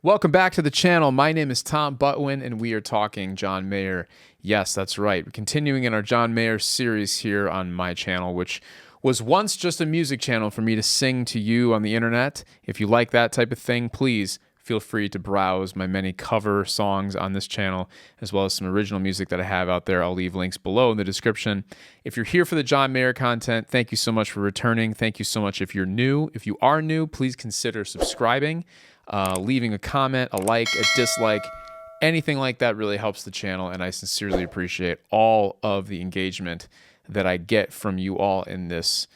Welcome back to the channel. My name is Tom Butwin, and we are talking John Mayer. Yes, that's right. We're continuing in our John Mayer series here on my channel, which was once just a music channel for me to sing to you on the internet. If you like that type of thing, please feel free to browse my many cover songs on this channel, as well as some original music that I have out there. I'll leave links below in the description. If you're here for the John Mayer content, thank you so much for returning. Thank you so much if you're new. If you are new, please consider subscribing. Leaving a comment, a like, a dislike, anything like that really helps the channel, and I sincerely appreciate all of the engagement that I get from you all in this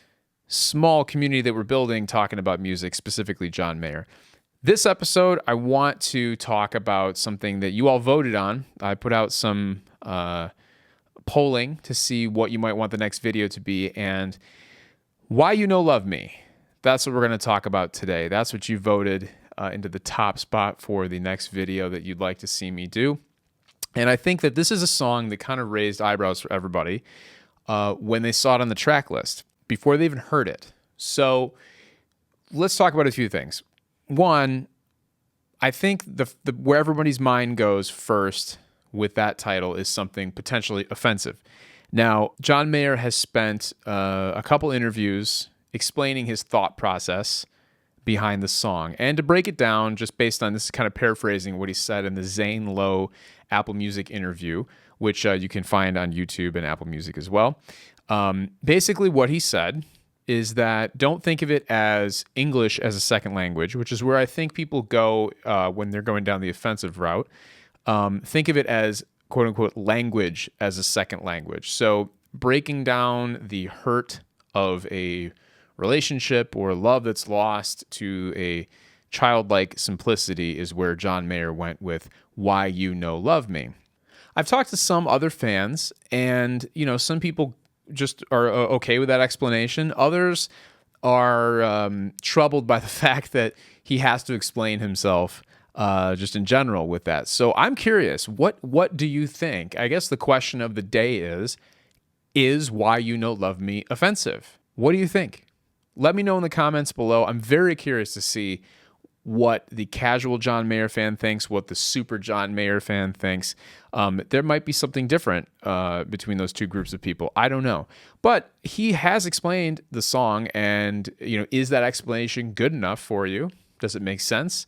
small community that we're building talking about music, specifically John Mayer. This episode, I want to talk about something that you all voted on. I put out some polling to see what you might want the next video to be, and Why You No Love Me. That's what we're going to talk about today. That's what you voted into the top spot for the next video that you'd like to see me do. And I think that this is a song that kind of raised eyebrows for everybody when they saw it on the track list, before they even heard it. So let's talk about a few things. One, I think the where everybody's mind goes first with that title is something potentially offensive. Now, John Mayer has spent a couple interviews explaining his thought process behind the song. And to break it down, just based on this, is kind of paraphrasing what he said in the Zane Lowe Apple Music interview, which you can find on YouTube and Apple Music as well. Basically, what he said is that don't think of it as English as a second language, which is where I think people go when they're going down the offensive route. Think of it as quote unquote language as a second language. So breaking down the hurt of a relationship or love that's lost to a childlike simplicity is where John Mayer went with Why You No Love Me. I've talked to some other fans, and some people just are okay with that explanation. Others are troubled by the fact that he has to explain himself just in general with that. So I'm curious, what do you think? I guess the question of the day is Why You No Love Me offensive? What do you think? Let me know in the comments below. I'm very curious to see what the casual John Mayer fan thinks, what the super John Mayer fan thinks. There might be something different between those two groups of people. I don't know. But he has explained the song, and is that explanation good enough for you? Does it make sense?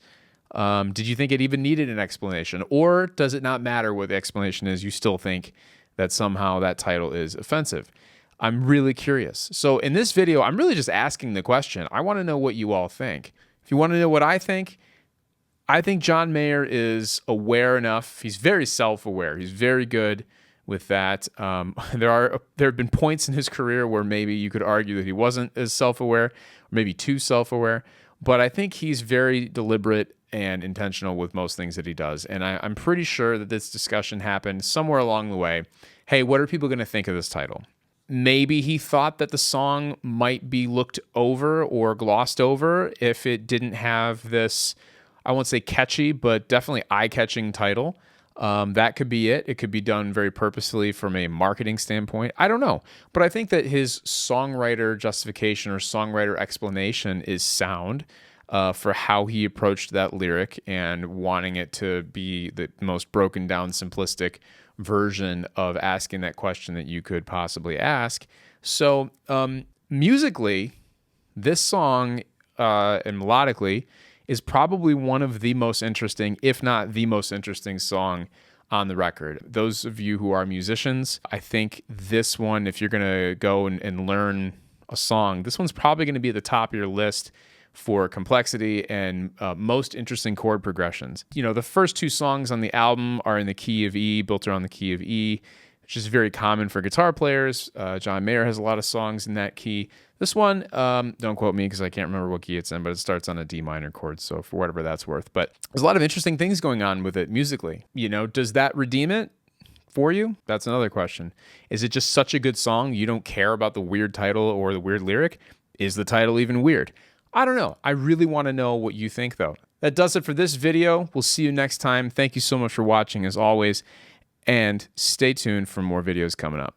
Did you think it even needed an explanation? Or does it not matter what the explanation is? You still think that somehow that title is offensive? I'm really curious. So in this video, I'm really just asking the question. I want to know what you all think. If you want to know what I think John Mayer is aware enough. He's very self-aware. He's very good with that. There have been points in his career where maybe you could argue that he wasn't as self-aware, or maybe too self-aware. But I think he's very deliberate and intentional with most things that he does. And I'm pretty sure that this discussion happened somewhere along the way. Hey, what are people going to think of this title? Maybe he thought that the song might be looked over or glossed over if it didn't have this, I won't say catchy, but definitely eye-catching title. That could be it. It could be done very purposefully from a marketing standpoint. I don't know. But I think that his songwriter justification or songwriter explanation is sound for how he approached that lyric and wanting it to be the most broken down, simplistic version of asking that question that you could possibly ask. So musically, this song and melodically is probably one of the most interesting, if not the most interesting song on the record. Those of you who are musicians, I think this one, if you're going to go and learn a song, this one's probably going to be at the top of your list for complexity and most interesting chord progressions. The first two songs on the album are in the key of E, built around the key of E, which is very common for guitar players. John Mayer has a lot of songs in that key. This one, don't quote me because I can't remember what key it's in, but it starts on a D minor chord, so for whatever that's worth. But there's a lot of interesting things going on with it musically. Does that redeem it for you? That's another question. Is it just such a good song you don't care about the weird title or the weird lyric? Is the title even weird? I don't know. I really want to know what you think, though. That does it for this video. We'll see you next time. Thank you so much for watching, as always, and stay tuned for more videos coming up.